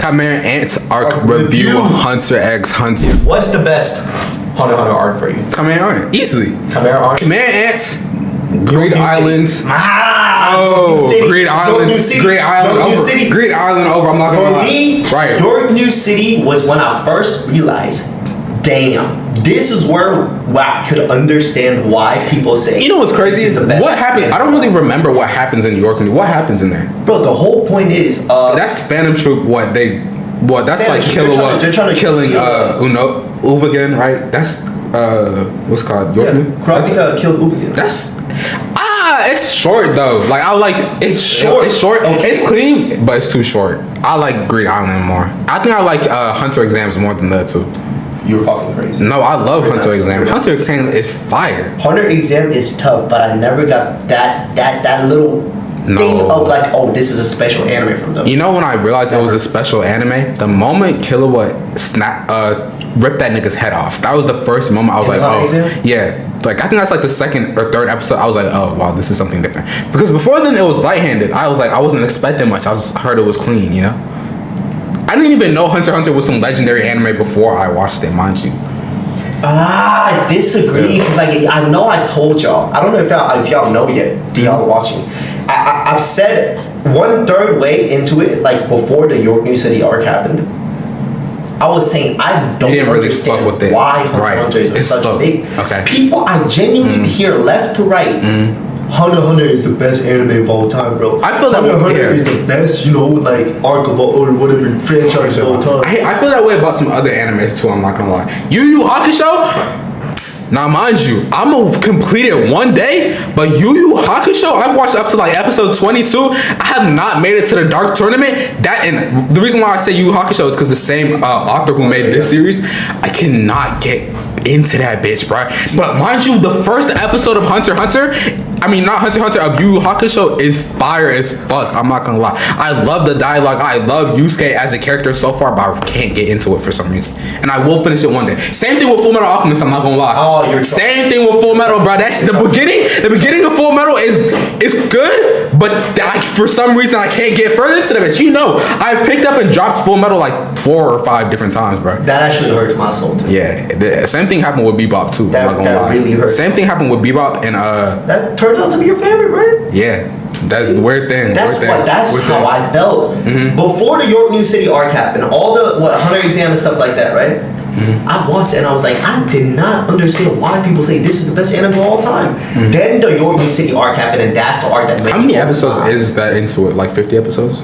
Chimera Ant Arc review. Hunter x Hunter. What's the best Hunter x Hunter arc for you? Chimera Ant, easily. Chimera Ant. Chimera Ants. Great Islands. Great Island. Great Island over. Great Island over. I'm not gonna lie. For me, right. York New City was when I first realized, damn, this is where I could understand why people say. You know what's crazy is what happened. I don't really remember what happens in New York. What happens in there, bro? The whole point is that's Phantom Troop. That's Phantom like killing Uva again, right? That's what's it called York New. Kurapika killed Uva again. That's it's short though. Like I like it's short. It's short. Okay. It's clean, but it's too short. I like Great Island more. I think I like Hunter Exams more than that too. You're fucking crazy. No, I love Hunter Exam. Hunter Exam is fire. Hunter Exam is tough, but I never got that little thing of like, oh, this is a special anime from them. You know when I realized it was a special anime? The moment Killua ripped that nigga's head off. That was the first moment I was like, oh, yeah. Like, I think that's like the second or third episode. I was like, oh, wow, this is something different. Because before then, it was light-handed. I was like, I wasn't expecting much. I heard it was clean, you know? I didn't even know Hunter x Hunter was some legendary anime before I watched it, mind you. I disagree, because I know I told y'all. I don't know if y'all know yet, do y'all watching. I've said 1/3 way into it, like before the York New City arc happened, I was saying I don't understand really fuck with why Hunter x Hunter is such a big... Okay. People, I genuinely hear left to right, Hunter x Hunter is the best anime of all time, bro. I feel that Hunter x Hunter is the best, like arc of all, or whatever franchise of all time. I feel that way about some other animes too, I'm not gonna lie. Yu Yu Hakusho? Now, mind you, I'm gonna complete it one day, but Yu Yu Hakusho, I've watched up to like episode 22. I have not made it to the Dark Tournament. And the reason why I say Yu Yu Hakusho is because the same author who made this series, I cannot get into that bitch, bro. But mind you, the first episode of Hunter x Hunter, not Hunter x Hunter, of Yu Yu Hakusho is fire as fuck. I'm not gonna lie. I love the dialogue. I love Yusuke as a character so far, but I can't get into it for some reason. And I will finish it one day. Same thing with Full Metal Alchemist, I'm not gonna lie. Oh, you're same thing with Full Metal, bro. That's the beginning of Full Metal is good, but for some reason I can't get further into that bitch. I picked up and dropped Full Metal like 4 or 5 different times, bro. That actually hurts my soul too. Yeah, same thing happened with Bebop too. That really hurt. Same thing happened with Bebop and that turns out to be your favorite, right? Yeah. That's the weird thing. That's how I felt before the York New City arc happened. All the Hunter Exam and stuff like that, right? I watched it and I was like, I did not understand why people say this is the best anime of all time. Then the York New City arc happened, and that's the arc that made. How many episodes is that into it? Like 50 episodes?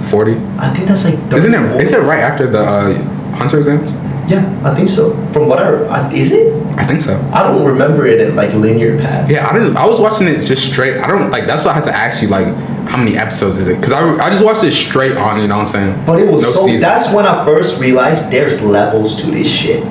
40? I think that's like. Is it right after the Hunter Exams? Yeah, I think so. From what is it? I think so. I don't remember it in like linear path. Yeah, I was watching it just straight. I don't like. That's why I had to ask you like, how many episodes is it? Because I just watched it straight on. You know what I'm saying? But it was that's when I first realized there's levels to this shit.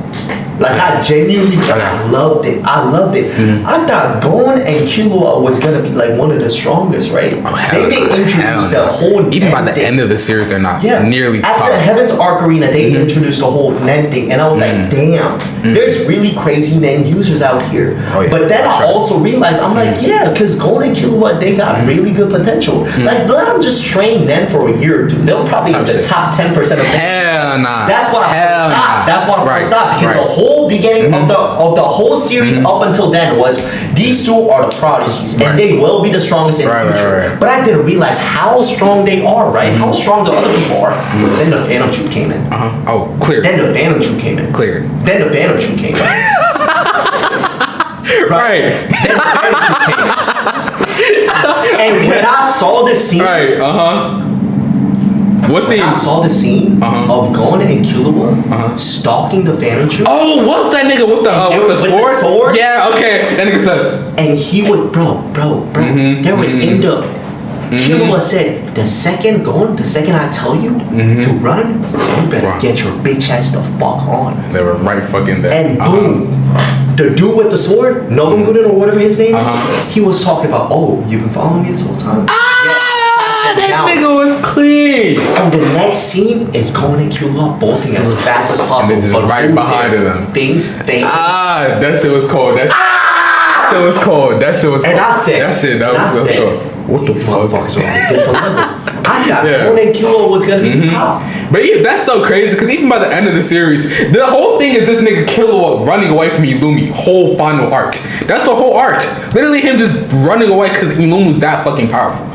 Like I genuinely, I loved it. I I thought Gon and Killua was gonna be like one of the strongest, right? They introduced the whole even by the end of the series, they're not nearly top. After Heaven's Arc Arena, they introduced the whole Nen thing, and I was like, damn, there's really crazy Nen users out here. But then I also realized, I'm like, yeah, because Gon and Killua, they got really good potential. Like let them just train Nen for a year or two. They'll probably be the top 10% of them. Hell nah. That's why I stopped. That's why I stopped, because the whole beginning of the whole series up until then was these two are the prodigies and they will be the strongest in the future. But I didn't realize how strong they are, right? How strong the other people are. Then the Phantom Troop came in. Oh, clear. Then the Phantom Troop came in. Clear. Then the Phantom Troop came in. Right. Then the Phantom Troop came in. And when I saw this scene, what scene? I saw the scene of Gon and Killua stalking the Phantom Troop. Oh, what's that nigga with the sword? Yeah, okay. That nigga said. And he was, bro. They were in the. Killua said, the second I tell you to run, you better get your bitch ass the fuck on. They were right fucking there. And boom. The dude with the sword, Novanguden or whatever his name is, he was talking about, oh, you've been following me this whole time? That nigga was clean. And the next scene is Gon and Killua bolting as fast as possible. And then just right behind them. Face. That shit was cold. That shit was cold. That shit was cold. And I said, that was cold. What the fuck? Motherfuckers are on a different level. I thought Gon and Killua was gonna be the top. But yeah, that's so crazy because even by the end of the series, the whole thing is this nigga Killua running away from Illumi. Whole final arc. That's the whole arc. Literally him just running away because Illumi's that fucking powerful.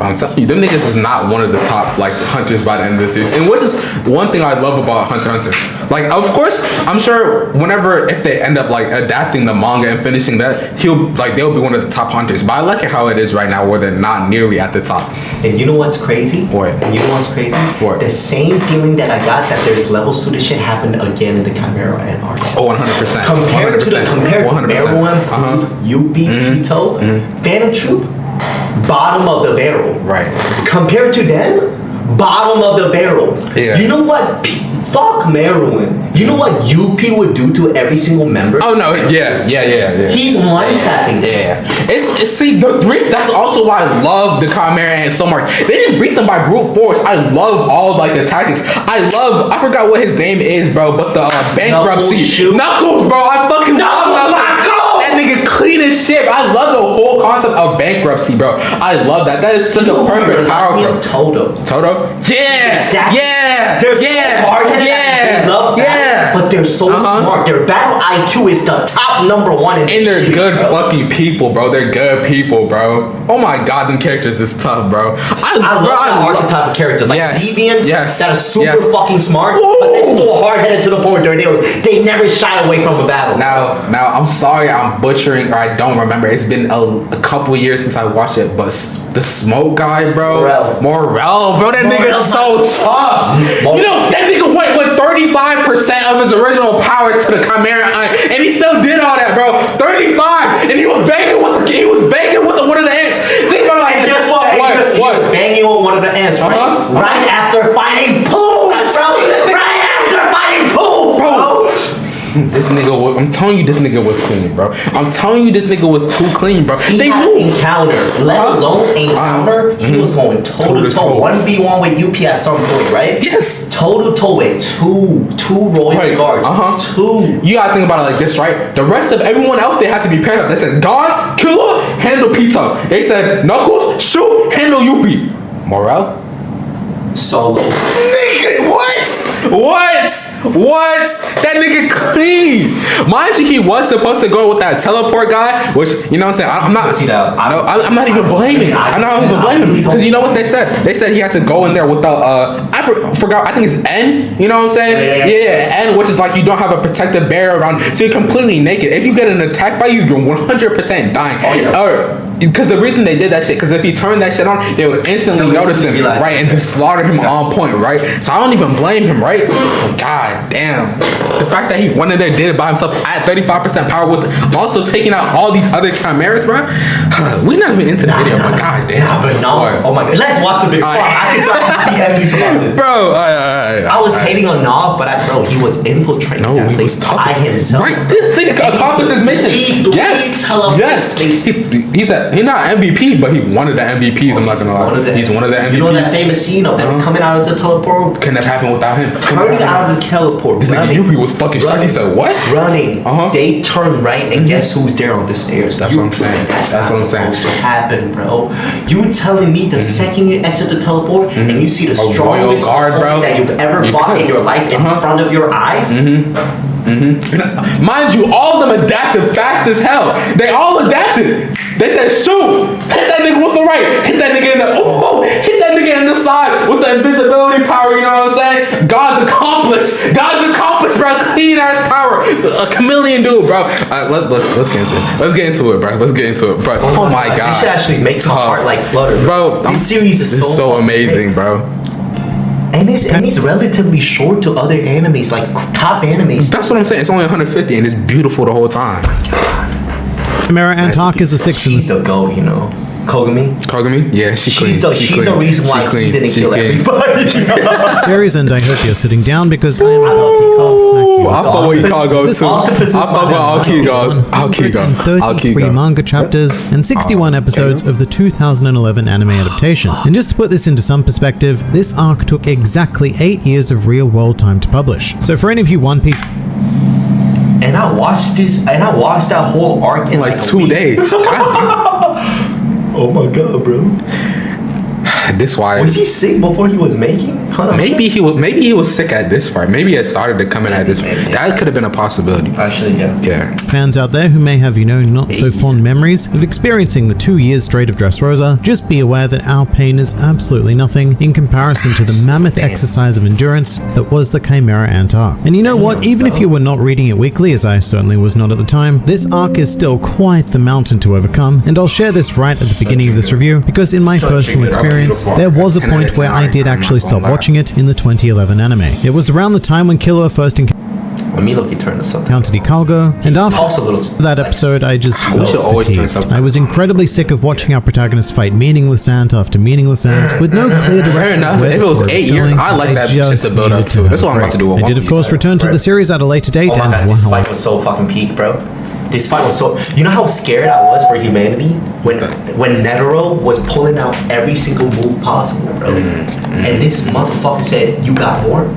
I'm telling you, them niggas is not one of the top like hunters by the end of the series. And what is one thing I love about Hunter x Hunter? Like, of course, I'm sure whenever if they end up like adapting the manga and finishing that, they'll be one of the top hunters. But I like it how it is right now, where they're not nearly at the top. And you know what's crazy? What? And you know what's crazy? What? The same feeling that I got that there's levels to this shit happened again in the Chimera Ant Arc. Oh, 100%. Compared to Meruem, Yuppie, Pito, Phantom Troop, bottom of the barrel. Right. Compared to them, bottom of the barrel. Yeah. You know what? Fuck Meruem. You know what Yuppie would do to every single member? Oh no, yeah. He's one-tapping. Yeah. That's also why I love the Chimera Ant so much. They didn't beat them by brute force. I love all like the tactics. I forgot what his name is, bro, but the bankruptcy. Knuckles, bro. I fucking love that nigga clean as shit. I love the whole concept of bankruptcy, bro. I love that. That is such a perfect power, bro. Toto? Yeah. Exactly. Yeah. They're so hard-headed. They love that, but they're so smart. Their battle IQ is the top number one in and they're good fucking people, bro. They're good people, bro. Oh my god, them characters is tough, bro. I love that archetype of characters. Like deviants that are super fucking smart, Ooh. but they're still hard-headed to the point where they never shy away from a battle. Now, I'm sorry I'm butchering, or I don't remember. It's been a couple years since I watched it, but the smoke guy, bro. Morel, bro. That nigga's so tough. You know, that nigga went with 35% of his original power to the Chimera Ant, and he still did all that, bro. 35, and he was banging with one of the ants. Think about it like, guess what? He was banging with one of the ants, right after fighting Pooh, bro. Right after fighting Pooh, bro. This nigga was, I'm telling you, this nigga was clean, bro. I'm telling you, this nigga was too clean, bro. He had encounter, let alone encounter. He was going toe to toe, 1v1 with UP at some point, right? Yes. Toe to toe with two royal guards. Two. You gotta think about it like this, right? The rest of everyone else, they had to be paired up. They said, God, Killua, handle Pito. They said, Knuckles, shoot, handle Yuppie. Morel? Solo. Nigga, what? That nigga clean. Mind you, he was supposed to go with that teleport guy, which, you know what I'm saying? I'm not even blaming. I'm not even blaming him. Because you know what they said? They said he had to go in there with the, I forgot, I think it's N, you know what I'm saying? Yeah, N, which is like you don't have a protective barrier around, so you're completely naked. If you get an attack by you, you're 100% dying. Because the reason they did that shit, because if he turned that shit on, they would instantly notice him, right, and just slaughter him on point, right? So I don't even blame him, right? God damn. The fact that he went in there, did it by himself at 35% power with also taking out all these other chimeras, bro. We're not even into the video, but god damn. Oh my god. Let's watch the video. I can start to speak enemies about this. Bro, I was hating on Nav, but he was infiltrating that place by himself. Right, this thing accomplished his mission. Yes. He's not MVP, but he one of the MVPs. I'm not gonna lie. He's one of the MVPs. You know that famous scene of them coming out of this teleport? Couldn't have happened without him. Turning out of this teleport. This nigga Yuppie was fucking shocked. He said, "What?" Running. They turn right, and guess who's there on the stairs? That's what I'm saying. That's what I'm saying. Supposed to happen, bro. You telling me the second you exit the teleport and you see the strongest guard, bro, that you've ever fought in your life in front of your eyes? Mind you, all of them adapted fast as hell. They all adapted. They said, shoot, hit that nigga with the right, hit that nigga hit that nigga in the side with the invisibility power, you know what I'm saying? God's accomplished, bro. Clean ass power. It's a chameleon dude, bro. Let's get into it. Let's get into it, bro. Oh my god. This shit actually makes my heart like flutter, bro. This series is so amazing, bro. And it's relatively short to other animes, like top animes. That's what I'm saying. It's only 150 and it's beautiful the whole time. Chimera Ant Arc is a 6 in the... She's the GOAT, you know. Kogami? Yeah, she's clean. She's the reason why he didn't kill everybody. Series, and I hope you're sitting down because I am about to smack you. I thought what you call go to. I'll keep going. Manga chapters and 61 episodes of the 2011 anime adaptation. And just to put this into some perspective, this arc took exactly 8 years of real-world time to publish. So for any of you One Piece... And I watched that whole arc in like 2 days. Oh my god, bro. This why. Was he sick before he was making? Maybe he was sick at this part. Maybe it started to come in at this part. That could have been a possibility. Actually, yeah. Yeah. Fans out there who may have, not so fond memories of experiencing the 2 years straight of Dressrosa, just be aware that our pain is absolutely nothing in comparison to the mammoth exercise of endurance that was the Chimera Ant Arc. And you know what? Even if you were not reading it weekly, as I certainly was not at the time, this arc is still quite the mountain to overcome, and I'll share this right at the beginning of this review, because in my personal experience, there was a point where I did actually stop watching it in the 2011 anime. It was around the time when Killua first encountered Icalgo, and after that episode, I just felt fatigued. I was incredibly sick of watching our protagonist fight meaningless ant after meaningless ant, with no clear direction. Fair enough. If it was 8 years, I like that shit to build up to. That's what I'm about to do. I did, of course, return to the series at a later date, and wow. This fight was so fucking peak, bro. This fight was so... You know how scared I was for humanity? When Netero was pulling out every single move possible, bro. And this motherfucker said, you got more?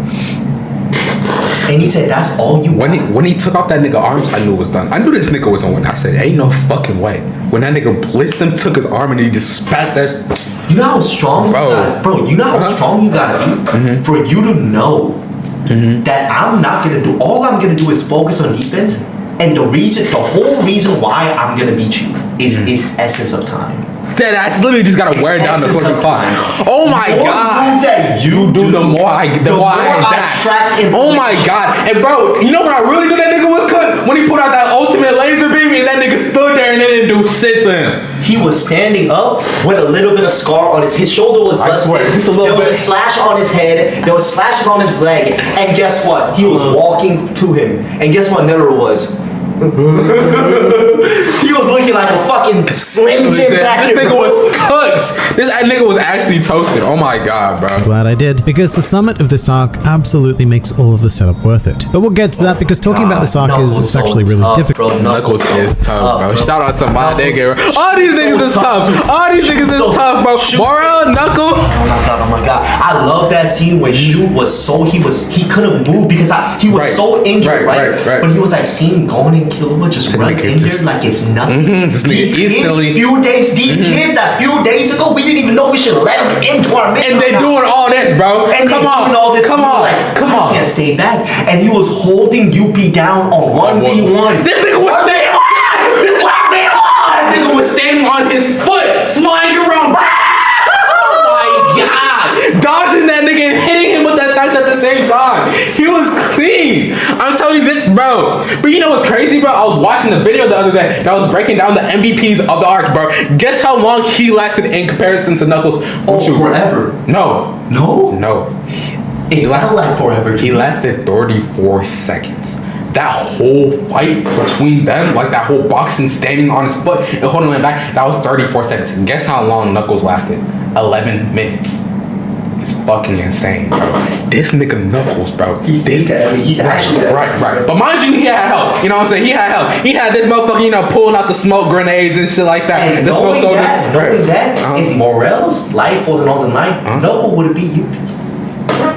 And he said, that's all you got? When he took off that nigga arms, I knew it was done. I knew this nigga was gonna win. I said, ain't no fucking way. When that nigga blitzed him, took his arm, and he just spat that... You know how strong you know how strong you gotta be for you to know that I'm not gonna do... All I'm gonna do is focus on defense. And the whole reason why I'm gonna beat you is essence of time. That's literally just gotta wear down the fucking clock. Oh my god! That you do, the more I adapt. Oh my god! And bro, you know when I really knew that nigga was cooked? When he put out that ultimate laser beam and that nigga stood there and they didn't do shit to him. He was standing up with a little bit of scar on his shoulder was busted. There was a slash on his head. There was slashes on his leg. And guess what? He was walking to him. And guess what Netero was? He was looking like a fucking Slim Jim back. This nigga was cooked. This nigga was actually toasted. Oh my god, bro. Glad I did, because the summit of this arc absolutely makes all of the setup worth it. But we'll get to that, because talking about this arc is actually really difficult. Bro, Knuckles is tough, bro. Shout out to my nigga. All these niggas is tough. All these niggas is tough, bro. Mora, Knuckle. Oh my god. I love that scene where he couldn't move because he was so injured, right? But he was like seeing going and Killua just run in there like it's nothing. These kids that few days ago, we didn't even know we should let them into our midst. And they doing all this, bro. And come on. Come on. I can't stay back. And he was holding UP down on 1v1. This nigga was staying on. This nigga was standing on his foot, flying around. Oh my god. Dodging that nigga and hitting him with that attacks at the same time. He was clean. I'm telling you this, bro. But you know what's crazy, bro? I was watching the video the other day that was breaking down the MVPs of the arc, bro. Guess how long he lasted in comparison to Knuckles? Forever. No. It lasted like forever. He lasted 34 seconds. That whole fight between them, like that whole boxing, standing on his foot and holding him back, that was 34 seconds. And guess how long Knuckles lasted? 11 minutes. It's fucking insane, bro. This nigga Knuckles, bro. He's actually right. But mind you, he had help. You know what I'm saying? He had help. He had this motherfucker, pulling out the smoke grenades and shit like that. And knowing that, if Morel's life wasn't on the line, Knuckle would have beat you.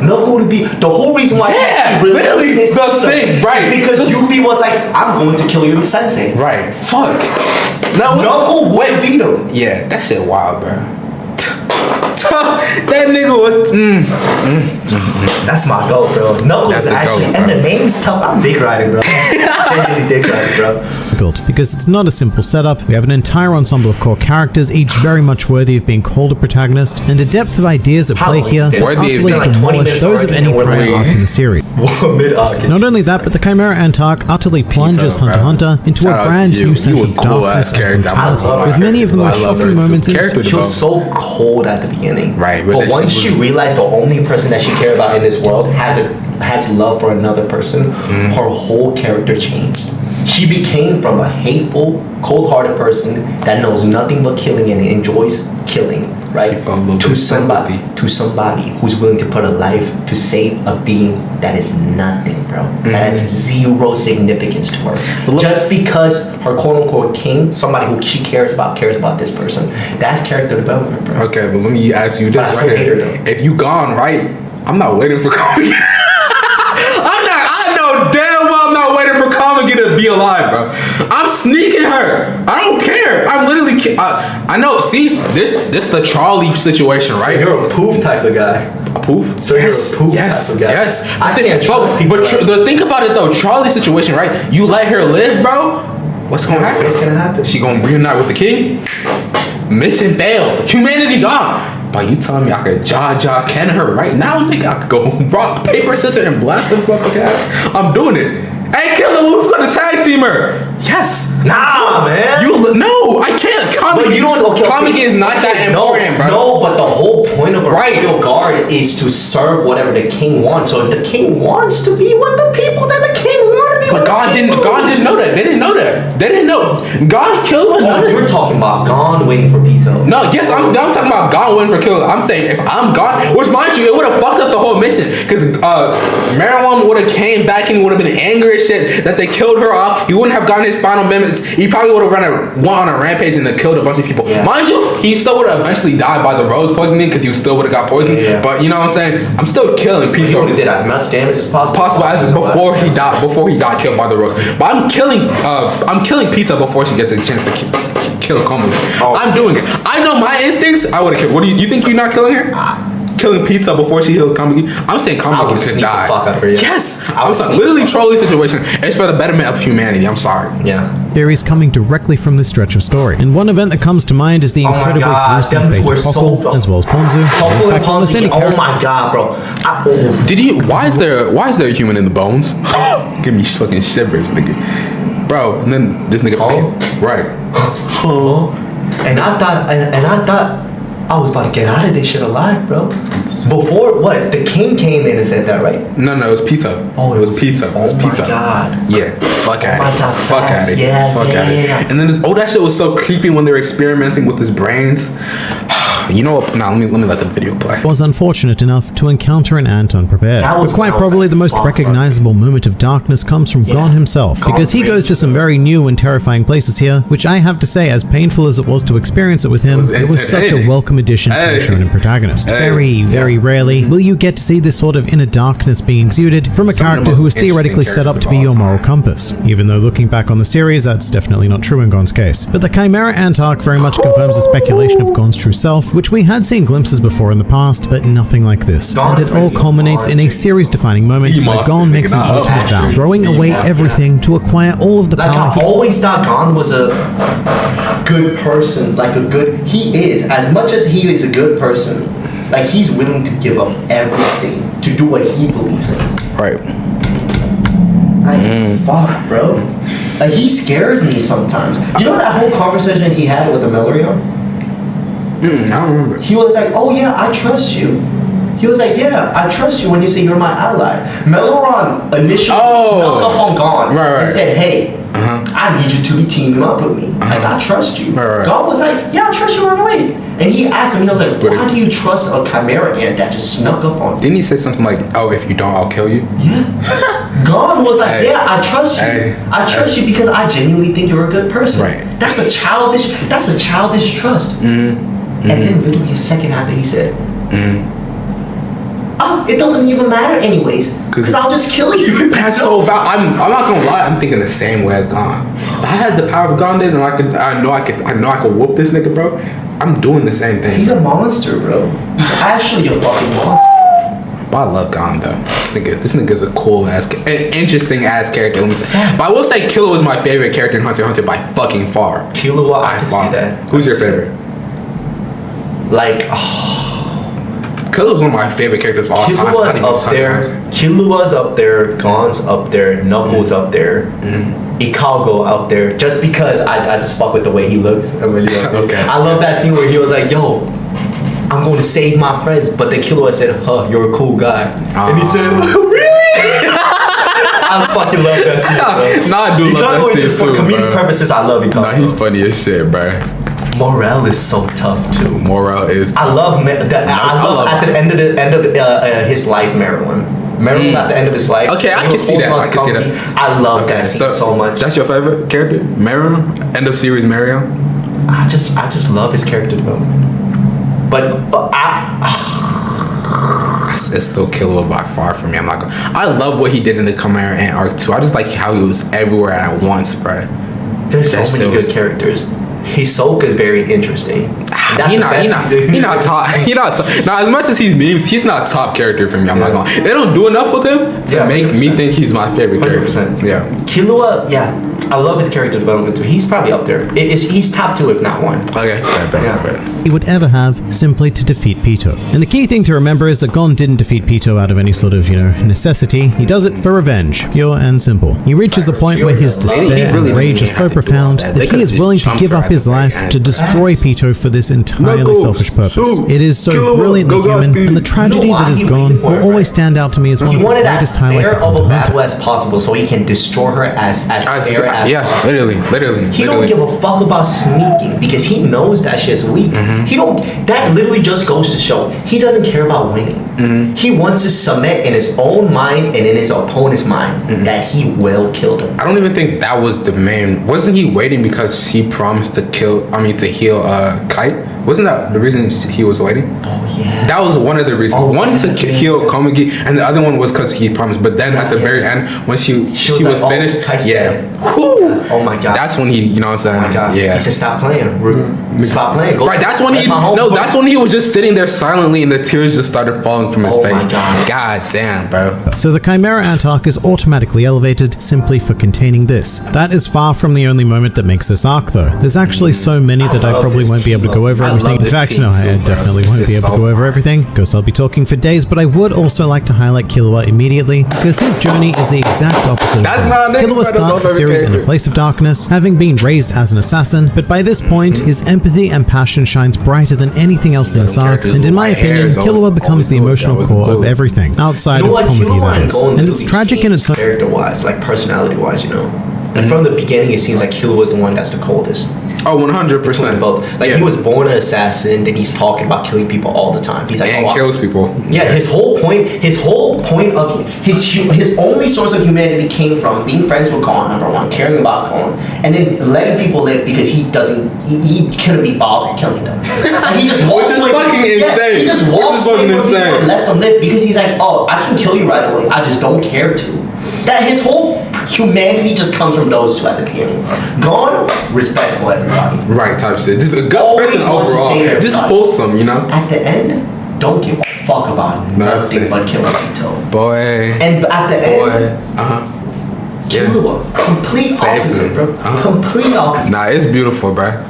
Knuckle would be the whole reason why he literally the thing, right? Is because Yubi was like, I'm going to kill your sensei. Right. Fuck. Knuckle would beat him. Yeah, that shit wild, bro. That nigga was. That's my goal, bro. Knuckles actually, and the name's tough. I'm dick riding, bro. Because it's not a simple setup. We have an entire ensemble of core characters, each very much worthy of being called a protagonist, and a depth of ideas at play here utterly demolish those of any prior arc in the series. Not only that, but the Chimera Ant Arc utterly plunges Hunter x Hunter into a brand new sense of darkness and brutality, with many of the most shocking moments in the series. She was so cold at the beginning, right? But once she realized the only person that she cared about in this world has love for another person, her whole character changed. She became from a hateful, cold-hearted person that knows nothing but killing and enjoys killing, right? To somebody who's willing to put a life to save a being that is nothing, bro. That has zero significance to her. Just because her quote-unquote king, somebody who she cares about this person. That's character development, bro. Okay, but let me ask you this right here. If you gone right, I'm not waiting for Kami. I know damn well I'm not waiting for Kami gonna get to be alive, bro. I'm sneaking her. I don't care. I'm literally. I know. See, this the Charlie situation, right? So you're a poof type of guy. A poof? So yes, you're a poof yes, type of guy. yes. I can't trust people. But the think about it though, Charlie's situation, right? You let her live, bro. What's gonna happen? What's gonna happen? She gonna reunite with the king. Mission failed. Humanity gone. But you telling me I could can her right now, nigga? I could go rock, paper, scissors, and blast them fucking ass. I'm doing it. Hey, Killer, who's gonna tag team her? Yes. Nah, man. No, I can't. But you don't. Okay, comic is not that important, bro. No, but the whole point of a royal guard is to serve whatever the king wants. So if the king wants to be with the people, then the king want to be. But God didn't know that. They didn't know that. They didn't know. God killed her. Oh, you're talking about Gon waiting for Pito. No, yes, I'm talking about Gon waiting for Killer. I'm saying if I'm Gon, which mind you, it would have fucked up the whole mission because Marijuana would have came back and would have been angry as shit that they killed her off. He wouldn't have gotten his final minutes. He probably would have went on a rampage and then killed a bunch of people. Yeah. Mind you, he still would have eventually died by the rose poisoning because he still would have got poisoned. Yeah. But you know what I'm saying? I'm still killing Pito. He would have did as much damage as possible. As before he died. Before he got killed by the rose. But I'm killing Pizza before she gets a chance to kill Komu. Oh. I'm doing it. I know my instincts. I would have killed. What do you think? You're not killing her? Killing Pizza before she heals Kamiki. I'm saying Kamiki could die. The fuck out of her, yeah. Yes. I'm sorry. Literally trolley situation. It's for the betterment of humanity. I'm sorry. Yeah. Theories coming directly from this stretch of story. And one event that comes to mind is the incredibly gruesome fate of Huckle, as well as Ponzu. Oh my god, bro. Why is there a human in the bones? Give me fucking shivers, nigga. Bro, and then this nigga right. And I thought I was about to get out of this shit alive, bro. Before what? The king came in and said that, right? No, it was pizza. Oh, it was pizza. It was pizza. Oh my god. Yeah. Fuck out of it. Fuck out of it. Yeah, fuck out of it. And then that shit was so creepy when they were experimenting with his brains. You know what? Nah, let me let the video play. Was unfortunate enough to encounter an ant unprepared. But quite probably the most recognizable moment of darkness comes from Gon himself, because he goes to some very new and terrifying places here, which I have to say, as painful as it was to experience it with him, it was such a welcome addition to the shonen protagonist. Very rarely will you get to see this sort of inner darkness being exuded from a character who is theoretically set up to be your moral compass, even though looking back on the series, that's definitely not true in Gon's case. But the Chimera Ant Arc very much confirms the speculation of Gon's true self, which we had seen glimpses before in the past, but nothing like this. And it all culminates in a series-defining moment where Gon makes an ultimate vow, throwing away everything to acquire all of the power. I always thought Gon was a good person, he is, as much as he is a good person, like he's willing to give up everything to do what he believes in. Right. Like, fuck, bro. Like, he scares me sometimes. You know that whole conversation he had with the Melorion? I don't remember. He was like, oh yeah, I trust you. He was like, yeah, I trust you when you say you're my ally. Meloron initially snuck up on Gon and said, hey, I need you to be teaming up with me. Like, I trust you. Gon was like, yeah, I trust you right away. And he asked him, he was like, why do you trust a Chimera Ant that just snuck up on you? Didn't he say something like, oh, if you don't, I'll kill you? Yeah. Gon was like, yeah, I trust you. I trust you because I genuinely think you're a good person. Right. That's a childish trust. And then literally a second after he said, oh, it doesn't even matter anyways, because I'll just kill you. That's so bad. I'm not gonna lie. I'm thinking the same way as Gon. If I had the power of Gon, then I know I could whoop this nigga, bro. I'm doing the same thing. He's a monster, bro. He's actually a fucking monster. But I love Gon though. This nigga's a cool ass, interesting ass character. Let me say. But I will say, Killua was my favorite character in Hunter x Hunter by fucking far. Killua, I can see that. Who's your favorite? Like, Killua's one of my favorite characters of all time. Killua's up there. Killua's up there. Gon's up there. Knuckles up there. Ikago up there. Just because I just fuck with the way he looks. I really love it. Okay. I love that scene where he was like, yo, I'm going to save my friends. But then Killua said, huh, you're a cool guy. And he said, really? I fucking love that scene, bro. Nah, I do love that scene just for comedic purposes, I love Ikago. Nah, he's funny as shit, bro. Morale is so tough too. Morale is. I love at the end of his life, Marilyn at the end of his life. Okay, I can see that. I love that scene so much. That's your favorite character, Marilyn? End of series, Marilyn. I just love his character development. But it's still Killua by far for me. I'm not gonna. I love what he did in the Chimera Ant Arc too. I just like how he was everywhere at once, bro. There's so many good characters. Hisoka is very interesting. He not top. Now, as much as he's memes, he's not top character for me. I'm not gonna. They don't do enough with him to make 100%. Me think he's my favorite character. 100%. Yeah. Killua, I love his character development too. He's probably up there. He's top 2 if not 1. Okay. I he would ever have simply to defeat Pito. And the key thing to remember is that Gon didn't defeat Pito out of any sort of, necessity. He does it for revenge, pure and simple. He reaches a point where his despair and rage are so profound that he is willing to give up his life to destroy Pito for this entirely selfish purpose. It is so brilliantly human, and the tragedy that is Gon will always stand out to me as one of the greatest highlights of Hunter x Hunter. As possible, so he can destroy her as fair as possible. Literally. He don't give a fuck about sneaking because he knows that shit's weak. He don't. That literally just goes to show he doesn't care about winning. He wants to submit in his own mind and in his opponent's mind that he will kill them. I don't even think that was the main. Wasn't he waiting because he promised to heal Kite? Wasn't that the reason he was waiting? Oh yeah. That was one of the reasons. One to heal Komagi, and the other one was because he promised. But then at the very end, when she was like, finished, oh my god. That's when he, you know what I'm saying? Oh my god. Yeah. He said, "Stop playing. Stop playing." Right. That's when that's when he was just sitting there silently, and the tears just started falling from his face. My god. God damn, bro. So the Chimera Ant Arc is automatically elevated simply for containing this. That is far from the only moment that makes this arc, though. There's actually so many that I probably won't be able to go over everything. In fact, no, I definitely won't be able to go over everything, because I'll be talking for days, but I would also like to highlight Killua immediately, because his journey is the exact opposite of that. Killua starts the series in a place of darkness, having been raised as an assassin, but by this point, his empathy and passion shines brighter than anything else in this arc, and in my opinion, Killua becomes the emotional core of everything, outside of comedy, that is. And it's tragic in its own character-wise, like personality-wise, And from the beginning, it seems like Killua was the one that's the coldest. Oh, 100%. Both. Like he was born an assassin, and he's talking about killing people all the time. He's like, kills people. Yeah, his whole point of his only source of humanity came from being friends with Gon, number one, caring about Gon, and then letting people live because he couldn't be bothered killing them. And he just walks away. Fucking insane. He just walks away from people and lets them live because he's like, I can kill you right away. I just don't care to. That his whole humanity just comes from those two at the beginning. Gon, respectful everybody. Right, type shit. Just a good person overall. Just wholesome, At the end, don't give a fuck about nothing but killing Pito. Boy. And at the end, Killua, complete opposite, bro. Complete opposite. Nah, it's beautiful, bro.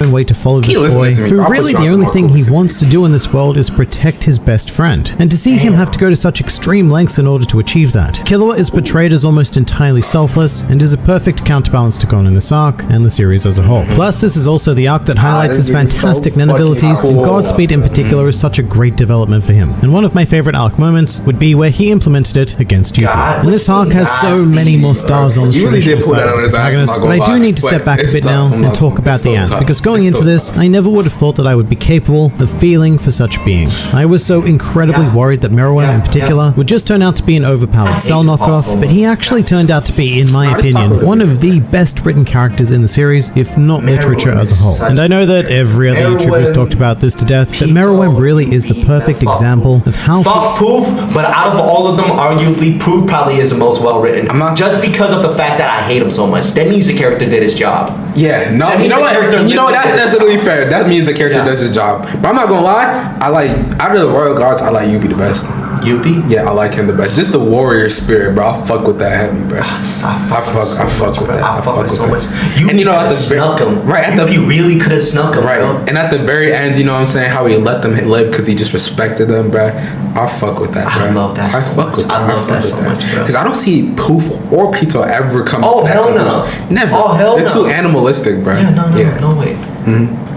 way to follow this boy, who really the only thing he wants to do in this world is protect his best friend, and to see him have to go to such extreme lengths in order to achieve that. Killua is portrayed as almost entirely selfless, and is a perfect counterbalance to Gon in this arc, and the series as a whole. Plus, this is also the arc that highlights his fantastic Nen abilities, and Godspeed in particular is such a great development for him. And one of my favorite arc moments would be where he implemented it against Yuppie. And this arc has so many more stars on the traditional side of the protagonist, but I do need to step back a bit now and talk about the ant, because going into this, I never would have thought that I would be capable of feeling for such beings. I was so incredibly worried that Meruem in particular would just turn out to be an overpowered Cell knockoff, but he actually turned out to be, in my opinion, one of the best written characters in the series, if not literature as a whole. And I know that every other YouTuber has talked about this to death, but Meruem really is the perfect example of how fuck Poof, but out of all of them, arguably Poof probably is the most well written. Just because of the fact that I hate him so much. That means the character did his job. Yeah, no, you know what? You know what? That's literally fair. That means the character does his job. But I'm not gonna lie, I like, out of the Royal Guards, I like Yuppie the best. Yuppie? Yeah, I like him the best. Just the warrior spirit, bro. I fuck with that heavy, bro. I fuck with that. I fuck with so much. And you know, at the snuck him. Right, Yuppie really could have snuck him. Right, bro. and at the very end, you know what I'm saying? How he let them live because he just respected them, bro. I fuck with that, bro. I love that. I fuck with that. I love that so much, bro. Because I don't see Poof or Pito ever coming to that conclusion. Never. Oh hell no. They're too animalistic, bro. Yeah, no way.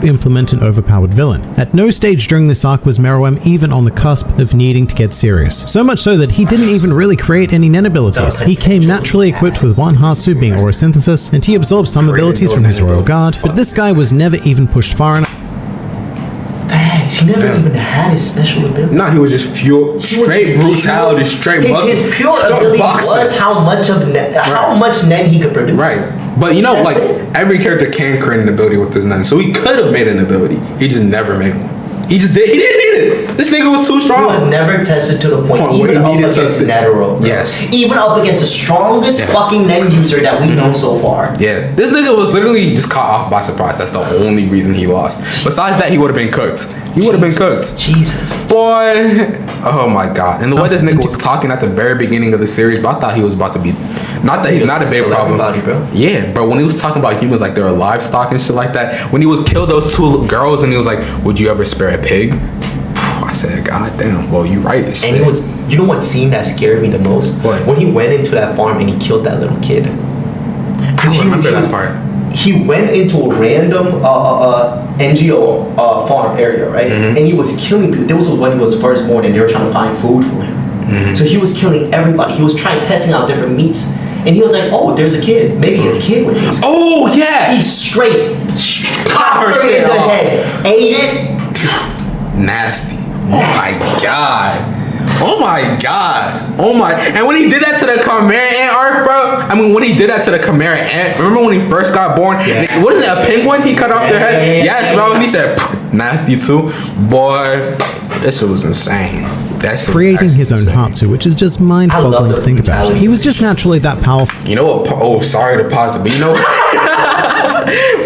Implement an overpowered villain. At no stage during this arc was Meruem even on the cusp of needing to get serious. So much so that he didn't even really create any Nen abilities. He came naturally equipped with one Hatsu being Aura Synthesis, and he absorbed some abilities from his Royal Guard, but this guy was never even pushed far enough. He never even had his special ability. No, he was just straight brutality, straight muscle. His pure ability was how much Nen he could produce. Right. But you know, every character can create an ability with his Nen. So he could have made an ability. He just never made one. He just did. He didn't need it. This nigga was too He strong. was never tested to the point, Where even he up needed against to- Netero. Bro. Yes. Even up against the strongest fucking Nen user that we know so far. Yeah, this nigga was literally just caught off by surprise. That's the only reason he lost. Besides that, he would have been cooked. He would have been cooked. Jesus. Boy, oh my god. And the way this nigga was talking at the very beginning of the series, but I thought he was about to be, not that he's not a big problem. Everybody, bro. Yeah, bro, when he was talking about humans like they're livestock and shit like that, when he was killed those two girls and he was like, would you ever spare a pig? I said, god damn, well, you right. And it was, you know what scene that scared me the most? What? When he went into that farm and he killed that little kid. I don't remember that part. He went into a random NGO farm area, right? And he was killing people. This was when he was first born and they were trying to find food for him. So he was killing everybody. He was testing out different meats. And he was like, oh, there's a kid. Maybe a kid with this. Oh, yeah. He straight Cut her her shit in the off. head. Ate it. Nasty. Oh my god. Oh my god. Oh my. And when he did that to the Chimera Ant Arc, bro. I mean, when he did that to the Chimera Ant. Remember when he first got born? Yeah. Wasn't it a penguin he cut off their head? Yeah. Yes, bro. And he said, nasty too. Boy, that shit was insane. That shit was creating his own insane. Hatsu, which is just mind-boggling I love to the think about. brutality. He was just naturally that powerful. You know what? Oh, sorry to pause it, but you know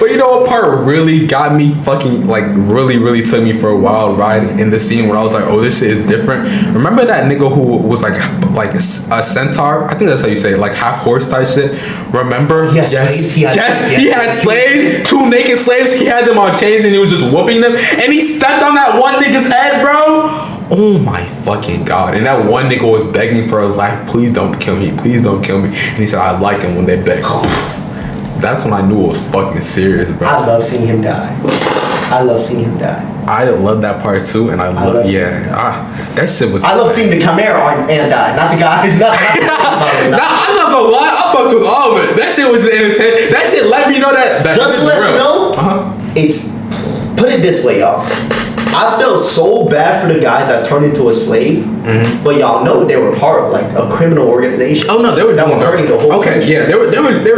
but you know what part really got me fucking, like, really took me for a wild ride in the scene where I was like, oh, this shit is different. Remember that nigga who was like a centaur? I think that's how you say it, like half horse type shit. Remember? He had slaves? He had slaves, 2 naked slaves. He had them on chains and he was just whooping them. And he stepped on that one nigga's head, bro. Oh my fucking god. And that one nigga was begging for his life. Please don't kill me. Please don't kill me. And he said, I like him when they beg. That's when I knew it was fucking serious, bro. I love seeing him die. I love seeing him die. I love that part too. And I love love seeing that shit was I love seeing the Chimera Ant die, not the guys. Not Nah, I'm not gonna lie, I fucked with all of it. That shit was entertaining. That shit let me know that Just to let you know, Uh-huh. it's, put it this way, y'all. I felt so bad for the guys that turned into a slave, but y'all know they were part of like a criminal organization. Oh no, they were that doing were hurting the whole okay, country. yeah, they were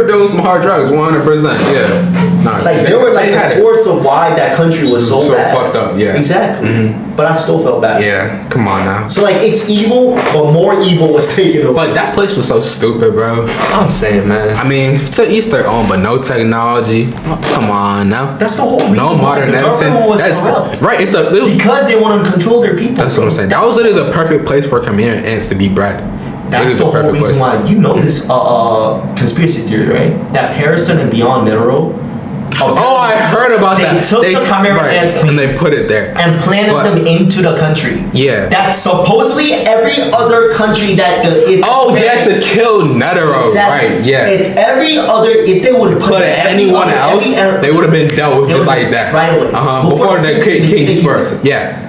doing some hard drugs, 100%. Yeah, nah, Like they were like had the it. source of why that country was so bad. fucked up. Yeah, Exactly. But I still felt bad. Yeah, come on now. So like it's evil, but more evil was taken over. But that place was so stupid, bro. I'm saying, man. I mean, to each their own, but no technology. Come on now. That's the whole reason. No modern the medicine. government was That's corrupt. right. It's the Because they wanted to control their people. That's what I'm saying. That was literally the perfect place for Chimera ants to be bred. That's Literally the whole reason why. You know this conspiracy theory, right? That Parasite and Beyond Mineral. Oh, I heard about that. They took the Chimera Ant and they put it there and planted But- them into the country. Yeah. That supposedly every other country that to kill Netero, right? Yeah. If they would have But anyone else, they would have been dealt with They just would've like that. right away. Before the Before king's birth. Yeah.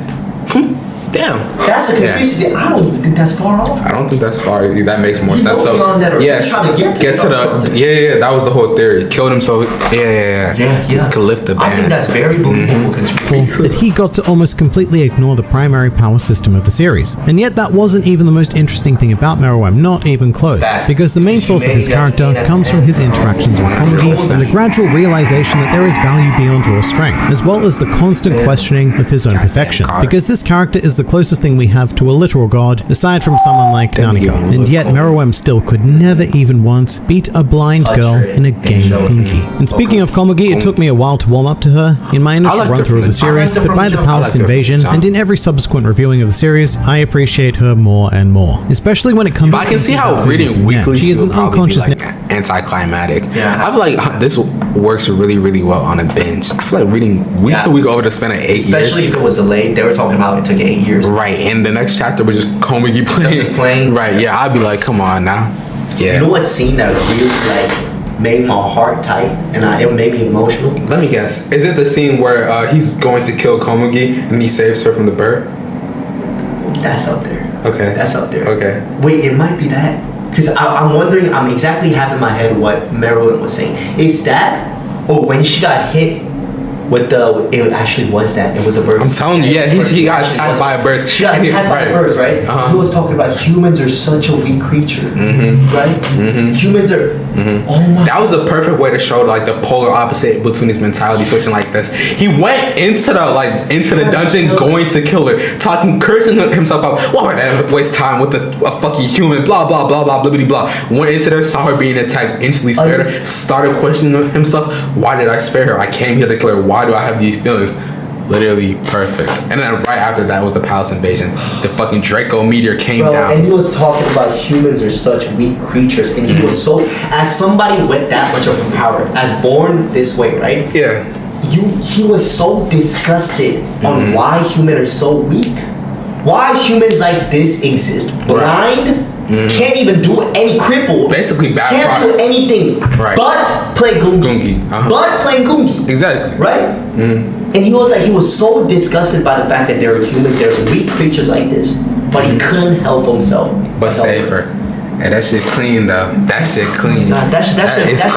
Damn. That's a conspiracy theory. I don't even think that's far off. I don't think that's far. That makes more You sense. know So beyond that, or yes, he's trying to get to the the- yeah. That was the whole theory. Killed him so Yeah. could lift the I think band. that's very believable conspiracy. That he got to almost completely ignore the primary power system of the series. And yet that wasn't even the most interesting thing about Meruem, not even close. Because the main source of his character comes from his interactions with Komagi and the gradual realization that there is value beyond raw strength, as well as the constant questioning of his own perfection. Because this character is the closest thing we have to a literal god, aside from someone like Nanika. And yet Meruem still could never even once beat a blind girl in a game of Komagi. And speaking of Komagi, it took me a while to warm up to her in my initial liked her run through from of the the series, jump. but by the I Palace liked her from the Invasion, jump. and in every subsequent reviewing of the series, I appreciate her more and more. Especially when it comes But I to can see thinking how about reading Venus. weekly She is an would probably be, unconscious like anticlimactic. Yeah. I feel like this works really well on a binge. I feel like reading week to week over the span of 8 Especially years. if it was delayed. They were talking about it took 8 years. Right, and the next chapter was just Komagi playing. Just playing. Right, yeah, I'd be like, come on now. Yeah. You know what scene that really like made my heart tight and it made me emotional? Let me guess. Is it the scene where he's going to kill Komagi and he saves her from the bird? That's up there. Okay. That's up there. Okay. Wait, it might be that. Because I'm wondering, I'm exactly having in my head what Marilyn was saying. It's that, or when she got hit with it actually was that. It was a bird. I'm telling you, yeah, he got attacked by a bird. She got attacked by birds, right? Uh-huh. He was talking about humans are such a weak creature, right? Humans are, oh my. That was the perfect way to show like the polar opposite between his mentality switch and like like this. He went into the dungeon, going to kill her, talking, cursing himself out. Why would I waste time with a fucking human? Blah blah blah blah blah blah. Went into there, saw her being attacked, instantly spared her. Started questioning himself. Why did I spare her? I came here to kill her. Why do I have these feelings? Literally perfect. And then right after that was the palace invasion. The fucking Draco meteor came down. And he was talking about humans are such weak creatures. And he was so, as somebody with that much of power, as born this way, right? Yeah. He was so disgusted on why humans are so weak. Why humans like this exist. Blind, can't even do any, crippled. Basically bad can't products. do anything but play Gungi. But play Gungi. Exactly. Right? And he was so disgusted by the fact that there are humans, there's weak creatures like this, but he couldn't help himself. But save her. Hey, that shit clean though. That shit clean. Nah, that shit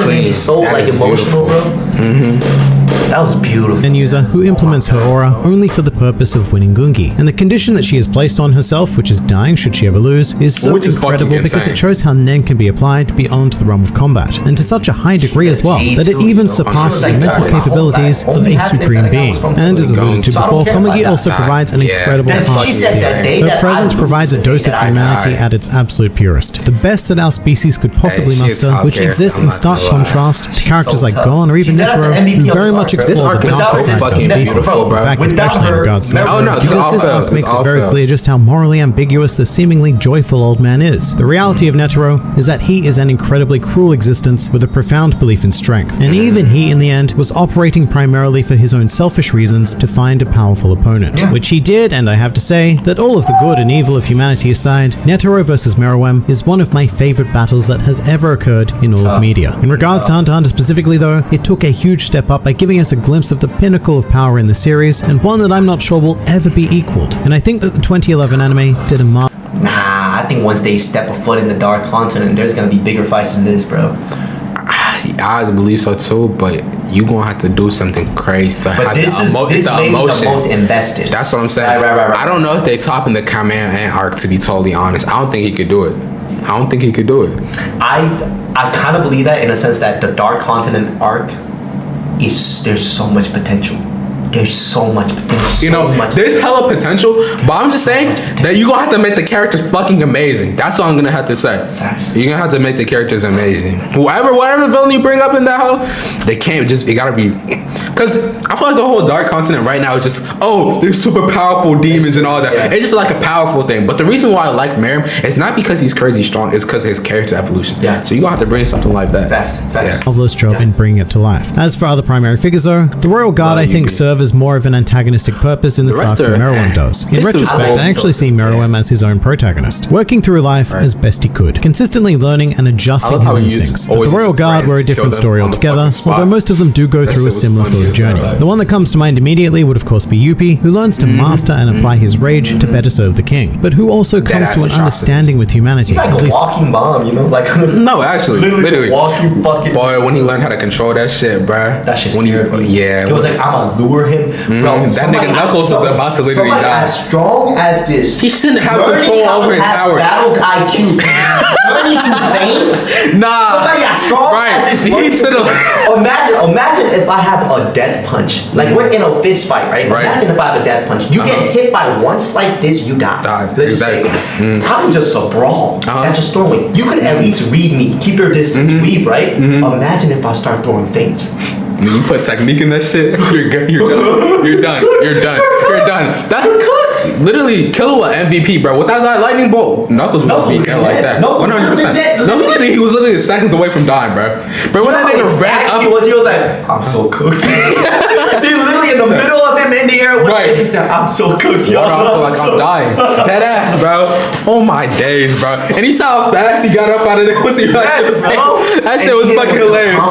made me so That is emotional, beautiful. bro. That was beautiful. An user who implements her aura only for the purpose of winning Gungi. And the condition that she has placed on herself, which is dying should she ever lose, is so incredible because it shows how Nen can be applied beyond the realm of combat, and to such a high degree as well, that it even surpasses the mental capabilities of a supreme being. And as alluded to before, Komugi also provides an incredible art. Her presence provides a dose of humanity at its absolute purest. The best that our species could possibly muster, which exists in stark contrast to characters like Gon or even Netero, who very much explore the dark side of our species. In fact, especially in regards to Netero, because this arc makes it very clear just how morally ambiguous the seemingly joyful old man is. The reality of Netero is that he is an incredibly cruel existence with a profound belief in strength, and even he, in the end, was operating primarily for his own selfish reasons to find a powerful opponent, which he did, and I have to say that all of the good and evil of humanity aside, Netero versus Meruem is one of my favorite battles that has ever occurred in all of media. In regards to Hunter x Hunter specifically though, it took a huge step up by giving us a glimpse of the pinnacle of power in the series, and one that I'm not sure will ever be equaled. And I think that the 2011 anime did a Nah, I think once they step a foot in the Dark Continent, there's gonna be bigger fights than this, bro. I believe so too, but you gonna have to do something crazy. But this made me the most invested. That's what I'm saying. Right. I don't know if they top in the Chimera Ant Arc, to be totally honest. I don't think he could do it. I kind of believe that in a sense that the Dark Continent arc there's so much potential. There's so much potential. There's hella potential, but I'm just saying that you're gonna have to make the characters fucking amazing. That's what I'm gonna have to say. You're gonna have to make the characters amazing. Whatever villain you bring up in that hole, they can't just, it gotta be, because I feel like the whole Dark Continent right now is just, there's super powerful demons and all that. Yeah. It's just like a powerful thing. But the reason why I like Meruem is not because he's crazy strong, it's because of his character evolution. Yeah. So you're gonna have to bring something like that. Facts. Marvelous job in bringing it to life. As for other primary figures though, the Royal Guard I think serve as more of an antagonistic purpose in this arc than Meruem does. In retrospect, I actually see Meruem as his own protagonist, working through life as best he could, consistently learning and adjusting his instincts. But the Royal Guard were a different story altogether, although most of them do go through a similar sort of journey. The one that comes to mind immediately would of course be Yuppie, who learns to master and apply his rage to better serve the king, but who also comes to an understanding with humanity. He's like a walking bomb, No, actually, literally. Walking bucket. Boy, when he learned how to control that shit, bruh. That shit scared me. Yeah. It was like, I'm gonna lure him. Bro, that nigga Knuckles was about to literally die. As strong as this, he shouldn't have control over his power. Battle IQ. Learning to feign. Nah. Somebody as strong as this. He should have. Imagine if I have a death punch. Like we're in a fist fight, right? Imagine if I have a death punch. You get hit by once like this, you die. Let's just say, I'm just a brawl. That's just throwing. You could at least read me, keep your distance, weave, right? Imagine if I start throwing feints. You put technique in that shit, you're done. That's literally Killer was MVP, bro. Without that lightning bolt, Knuckles would be dead like that. 100%. No, he was literally seconds away from dying, bro. But when that nigga ran up, he was like, I'm so cooked. He literally in the middle of him in the air. He said, I'm so cooked, yo. I feel like I'm dying. Dead ass, bro. Oh my days, bro. And he saw how fast he got up out of the pussy. That shit was fucking hilarious.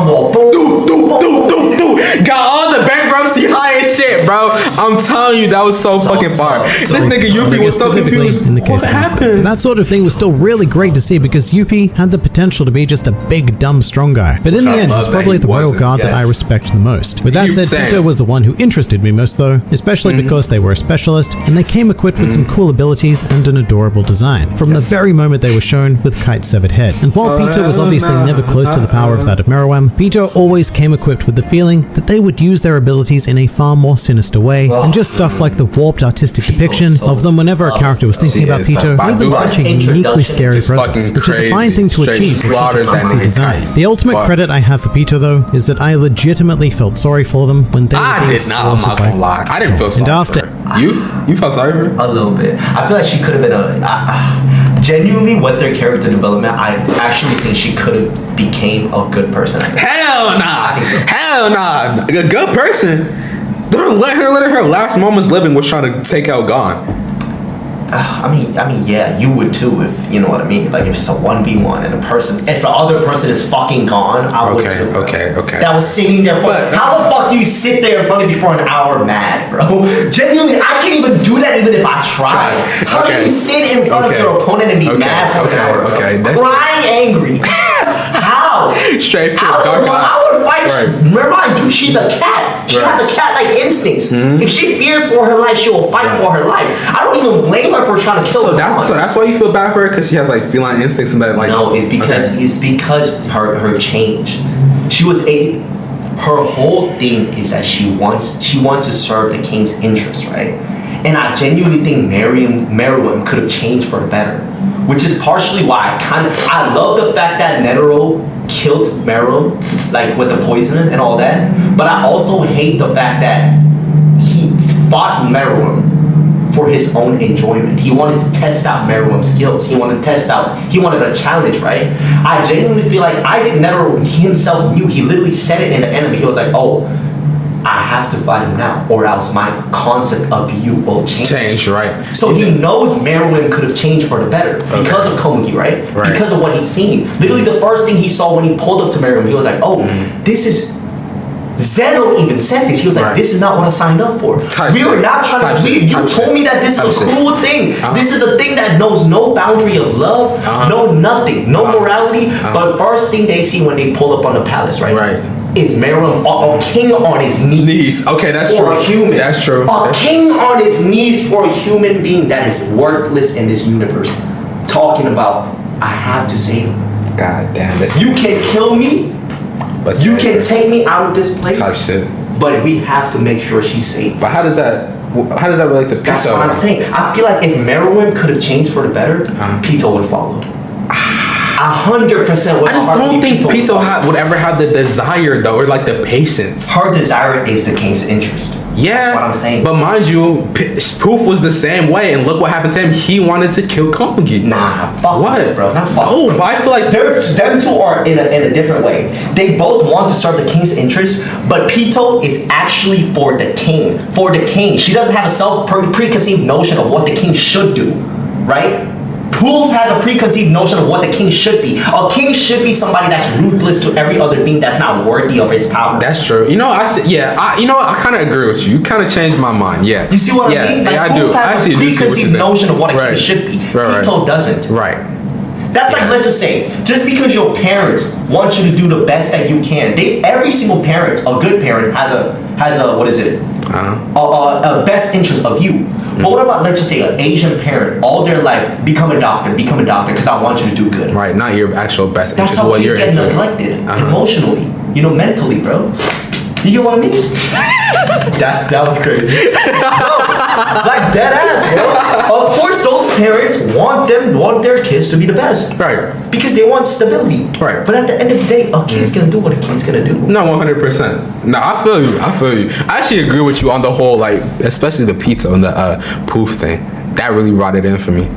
Got all the bankruptcy high as shit, bro. I'm telling you, that was so fucking fire. This nigga Yuppie was so Specifically confused. in the case What of Marco. happened? That sort of thing was still really great to see because Yuppie had the potential to be just a big, dumb, strong guy. But in the I end, love he's that probably he the royal wasn't, guard that I yes. respect the most. With that said, Same. Pito was the one who interested me most though, especially because they were a specialist and they came equipped with some cool abilities and an adorable design. From the very moment they were shown with Kite's severed head. And while Pito was obviously never close to the power of that of Meruem, Pito always came equipped with the feeling that they would use their abilities in a far more sinister way, and just stuff like the warped artistic depiction of them whenever a character was thinking about Pito made them such a uniquely scary presence, which is a fine thing to achieve with such a fancy design. The ultimate credit I have for Pito though is that I legitimately felt sorry for them when they were I being did not. I'm not slaughtered gonna by lie. I didn't feel sorry after- for her. You felt sorry for her? A little bit. I feel like she could have been genuinely with their character development. I actually think she could have became a good person. Hell nah. Hell nah. A good person. Let her last moments living was trying to take out Gon. I mean, yeah, you would too if you know what I mean. Like if it's a 1v1 and if the other person is fucking gone, I would too. Bro. Okay. That was sitting there. How the fuck do you sit there in front of me for an hour mad, bro? Genuinely, I can't even do that even if I tried. How do you sit in front of your opponent and be mad for an hour? Okay. Crying angry. How? Straight to I dark would fight. Right. Remind you, she's a cat. She has a cat-like instincts. If she fears for her life, she will fight for her life. I don't even blame her for trying to kill her. So that's why you feel bad for her, because she has like feline instincts and that like. No, it's because her change. Her whole thing is that she wants to serve the king's interests, right? And I genuinely think Meruem could have changed for the better, which is partially why I love the fact that Netero killed Meruem, like with the poison and all that. But I also hate the fact that he fought Meruem for his own enjoyment. He wanted to test out Meruem's skills. He wanted a challenge, right? I genuinely feel like Isaac Netero himself knew. He literally said it in the enemy. He was like, oh, I have to fight him now, or else my concept of you will change. Right. So he knows Meruem could have changed for the better because of Komugi, right? Because of what he's seen. Literally, the first thing he saw when he pulled up to Meruem, he was like, "Oh, this is." Zeno even said this. He was like, "This is not what I signed up for. We were not trying to leave. You told me that this is a cool thing. This is a thing that knows no boundary of love, no nothing, no morality. But first thing they see when they pull up on the palace, right? Is Meruem a king on his knees? Okay, that's for true. A human. That's true. A king on his knees for a human being that is worthless in this universe. Talking about, I have to save him. God damn this. You can kill me. But you can take me out of this place. Type shit. But we have to make sure she's safe. But how does that relate to Pito? That's what I'm saying. I feel like if Meruem could have changed for the better, Pito would have followed. 100% would. I just don't think Pito would ever have the desire though, or like the patience. Her desire is the king's interest. Yeah, that's what I'm saying. But mind you, Poof was the same way, and look what happened to him. He wanted to kill Komugi. Nah, fuck what, bro? Not fuck. Oh, but I feel like them two are in a different way. They both want to serve the king's interest, but Pito is actually for the king. For the king, she doesn't have a preconceived notion of what the king should do, right? Poof has a preconceived notion of what the king should be. A king should be somebody that's ruthless to every other being that's not worthy of his power. That's true. You know, I kind of agree with you. You kind of changed my mind. Yeah. You see what I mean? Like, yeah, I do. Poof has a preconceived notion of what a king should be. Pito doesn't. Right. That's like, let's just say, just because your parents want you to do the best that you can, every single parent, a good parent, has a what is it? A best interest of you. But what about, let's just say, an Asian parent, all their life, become a doctor, because I want you to do good. Right, not your actual best interest. That's how kids get neglected, emotionally, mentally, bro. You get what I mean? That was crazy. Like dead ass, bro. Of course, those parents want their kids to be the best, right? Because they want stability, right? But at the end of the day, a kid's gonna do what a kid's gonna do. No, 100%. No, I feel you. I actually agree with you on the whole, like, especially the pizza and the Poof thing. That really brought it in for me.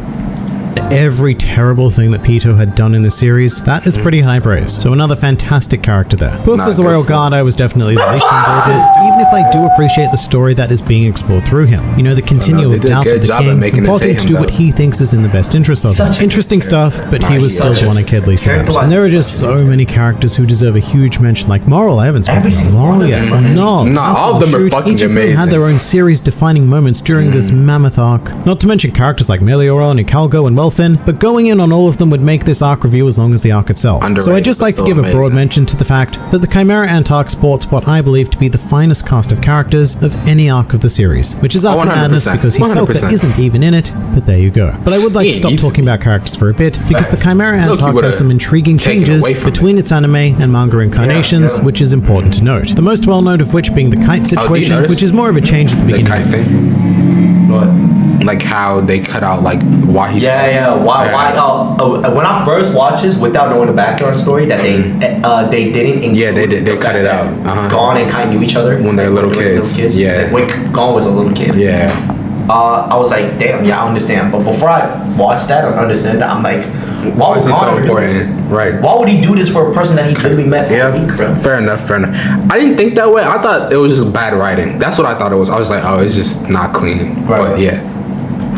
every terrible thing that Pito had done in the series, that is pretty high praise. So another fantastic character there. Puff as the Royal Guard, I was definitely the least on board with, even if I do appreciate the story that is being explored through him. You know, the continual doubt of the king, plotting to do what he thinks is in the best interest of him. Interesting stuff, but he was still the one I cared least about. And there are just so many characters who deserve a huge mention, like Moral. I haven't spoken about Moral yet. No, all of them are fucking each of them amazing. had their own series-defining moments during this mammoth arc. Not to mention characters like Meliora, Nicalgo, and Welfin, but going in on all of them would make this arc review as long as the arc itself. Underrated, so I'd just like to give a broad mention to the fact that the Chimera Ant Arc sports what I believe to be the finest cast of characters of any arc of the series, which is utter madness because Hisoka isn't even in it, but there you go. But I would like to stop talking about characters for a bit, because the Chimera Ant Arc has some intriguing changes between its anime and manga incarnations, which is important to note. The most well-known of which being the kite situation, which is more of a change at the beginning. The kite thing? What? Like how they cut out like why he's why when I first watched this without knowing the background story that they didn't include they cut it out. Gon and Kai knew each other when they're little kids. Yeah, when Gon was a little kid. Yeah. I was like, damn, yeah, I understand. But before I watched that or understood that, I'm like, why was he so do this? important? Right. Why would he do this for a person that he literally met for a week, bro? Fair enough. I didn't think that way. I thought it was just bad writing. That's what I thought it was. I was like, oh, it's just not clean. But yeah.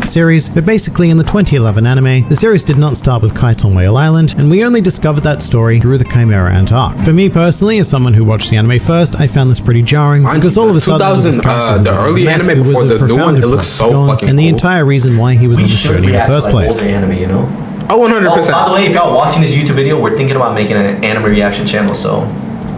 Series, but basically in the 2011 anime, the series did not start with Kite on Whale Island, and we only discovered that story through the Chimera Ant Arc. For me personally, as someone who watched the anime first, I found this pretty jarring, because all of a sudden the early anime before the new one, it looks so fucking cool. And the entire reason why he was on this journey in the first place. Anime, you know? Oh, 100%. Oh, by the way, if y'all watching this YouTube video, we're thinking about making an anime reaction channel, so...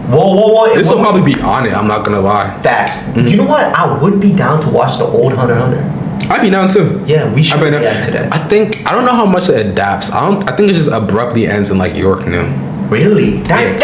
Whoa. This will probably be on it, I'm not gonna lie. Facts. You know what? I would be down to watch the old Hunter x Hunter. I'd be down too. Yeah, we should react to that. I don't know how much it adapts. I think it just abruptly ends in like York New. Really? Damn!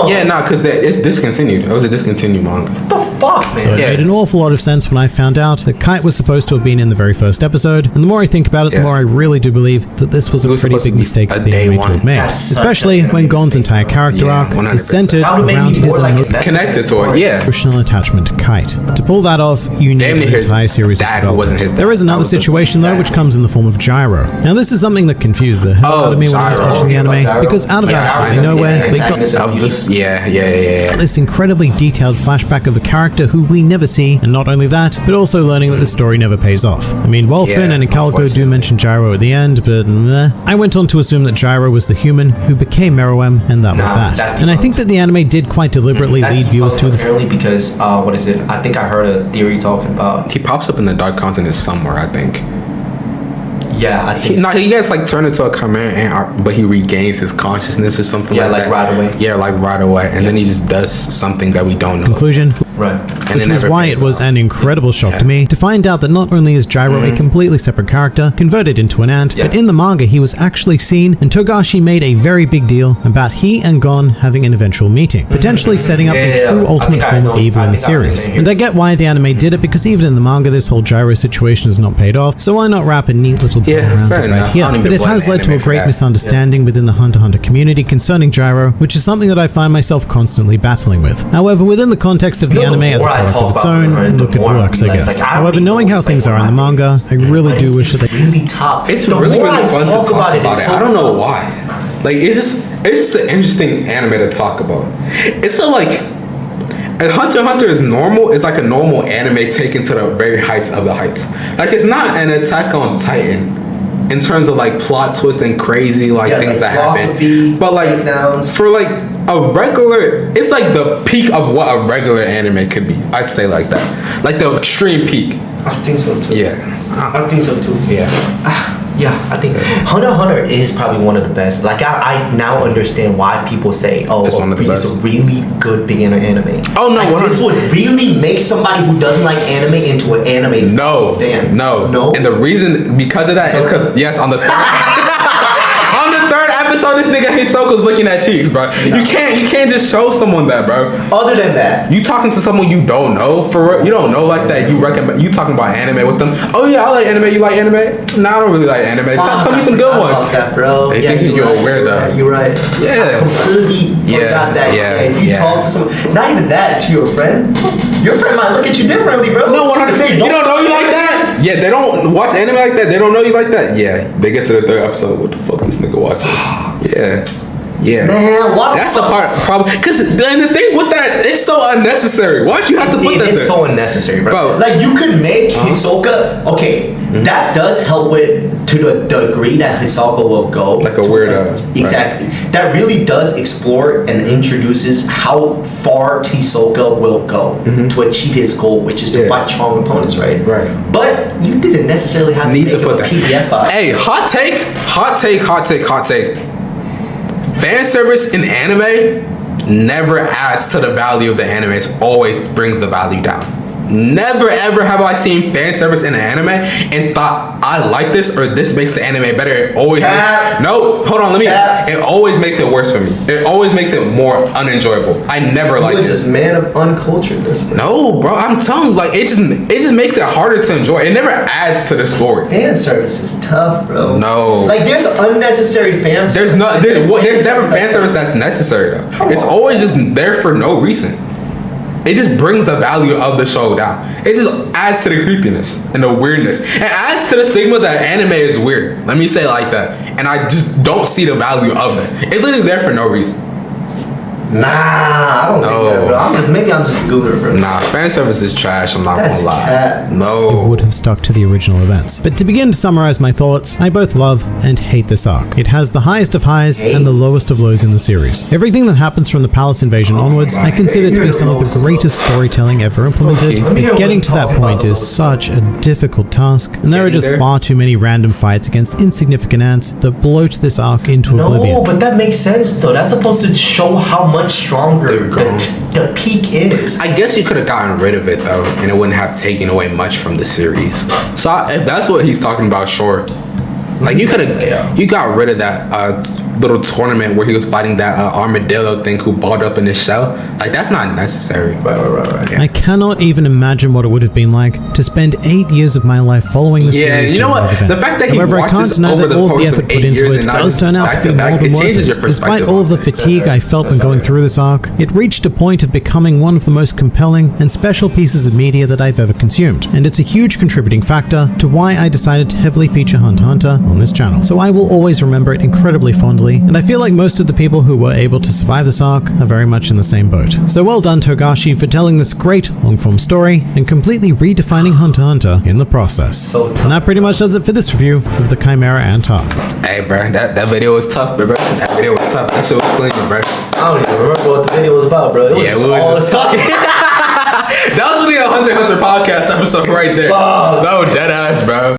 Yeah, nah, because it's discontinued. It was a discontinued manga. What the fuck, man? So it made an awful lot of sense when I found out that Kite was supposed to have been in the very first episode, and the more I think about it, the more I really do believe that this was a pretty big mistake for the anime to have made. Especially when Gon's entire character arc 100%. is centered around his connected to it, emotional attachment to Kite. To pull that off, you need an entire series of development. There is another situation though, which comes in the form of Gyro. Now this is something that confused the hell out of me when I was watching the anime, because out of absolutely nowhere, we got this incredibly detailed flashback of a character who we never see, and not only that, but also learning that the story never pays off. I mean, Wolfin and Nicalco do mention Gyro at the end, but I went on to assume that Gyro was the human who became Meruem, and that was that. And I think that the anime did quite deliberately lead viewers to this. Apparently because, what is it? I think I heard a theory talking about... He pops up in the Dark Continent somewhere, I think. Yeah, I think he gets like turned into a Chimera Ant Arc, but he regains his consciousness or something like that. Right away. Yeah, like right away. And then he just does something that we don't know. Conclusion. Right. Which was why it was an incredible shock to me to find out that not only is Gyro a completely separate character, converted into an ant, but in the manga he was actually seen, and Togashi made a very big deal about he and Gon having an eventual meeting, potentially setting up a true ultimate form of evil in the series. And I get why the anime did it, because even in the manga this whole Gyro situation has not paid off, so why not wrap a neat little bow around it right here? But it has led to a great misunderstanding within the Hunter x Hunter community concerning Gyro, which is something that I find myself constantly battling with. However, within the context of the anime as a product of its own, look, it works, I guess. However, knowing how things are in the manga, I really do wish that they... It's really fun to talk about it. I don't know why. Like, it's just an interesting anime to talk about. It's a, like... Hunter x Hunter is normal. It's like a normal anime taken to the very heights of the heights. Like, it's not an Attack on Titan in terms of like plot twist and crazy things that happen, but like for like a regular, it's like the peak of what a regular anime could be. I'd say like that, like the extreme peak. I think so too. Yeah, I think so too. Yeah. Yeah, I think Hunter x Hunter is probably one of the best. Like, I now understand why people say, oh, it's a really good beginner anime. Oh, no. Like, this would really make somebody who doesn't like anime into an anime fan. No. And the reason, because of that, is because, yes, on the third episode, this nigga Hisoka's looking at cheeks, bro. You can't just show someone that, bro. Other than that, you talking to someone you don't know, for real, you don't know like that. You talking about anime with them. Oh yeah, I like anime. You like anime? No, I don't really like anime. Tell me some good ones. That, bro. They think you're a weirdo. You're right. Yeah. I completely forgot that. Yeah. If you talk to someone, not even that, to your friend might look at you differently, bro. No, 100%. You don't know you like that? Yeah, they don't watch anime like that. They don't know you like that. Yeah, they get to the third episode. What the fuck, this nigga watching? Yeah. Yeah, man, what? That's the problem. Because the thing with that, it's so unnecessary. Why'd you have to put that there? It's so unnecessary, bro. Like you could make Hisoka. Okay, that does help with to the degree that Hisoka will go. Like a weirdo. Exactly. Right. That really does explore and introduces how far Hisoka will go to achieve his goal, which is to fight strong opponents, right? Right. But you didn't necessarily have to put that PDF out. Hey, hot take. Fan service in anime never adds to the value of the anime. It always brings the value down. Never ever have I seen fan service in an anime and thought I like this or this makes the anime better. It always it always makes it worse for me. It always makes it more unenjoyable. I never liked it. Just man of unculturedness. No, bro, I'm telling you, like it just makes it harder to enjoy. It never adds to the story. Fan service is tough, bro. No, like there's unnecessary fan service. There's never fan service that's necessary though. It's always just there for no reason. It just brings the value of the show down. It just adds to the creepiness and the weirdness. It adds to the stigma that anime is weird. Let me say it like that. And I just don't see the value of it. It's literally there for no reason. Nah, I don't think that, bro. Maybe I'm just a goober, bro. Nah, fan service is trash. I'm not gonna lie. No. It would have stuck to the original events. But to begin to summarize my thoughts, I both love and hate this arc. It has the highest of highs and the lowest of lows in the series. Everything that happens from the palace invasion onwards, I consider to be some of the greatest storytelling ever implemented. But getting to that point is such a difficult task, and there are just far too many random fights against insignificant ants that bloat this arc into oblivion. No, but that makes sense though. That's supposed to show how much stronger the peak is. I guess you could have gotten rid of it though, and it wouldn't have taken away much from the series. So if that's what he's talking about, sure. Like you could have, you got rid of that little tournament where he was fighting that armadillo thing who balled up in his shell. Like that's not necessary. Right. Yeah. I cannot even imagine what it would have been like to spend 8 years of my life following the series. You know what? The fact that however, I can't deny that all the effort put into it does turn out to be more than worth it. Despite all of the fatigue I felt when going through this arc, it reached a point of becoming one of the most compelling and special pieces of media that I've ever consumed, and it's a huge contributing factor to why I decided to heavily feature Hunter x Hunter on this channel. So I will always remember it incredibly fondly, and I feel like most of the people who were able to survive this arc are very much in the same boat. So well done, Togashi, for telling this great long-form story and completely redefining Hunter x Hunter in the process. And that pretty much does it for this review of the Chimera Ant Arc. Hey, bro, that video was tough, bro. That video was tough. That shit was clean, bro. I don't even remember what the video was about, bro. We were just talking. That was the Hunter x Hunter podcast episode right there. No, dead ass, bro.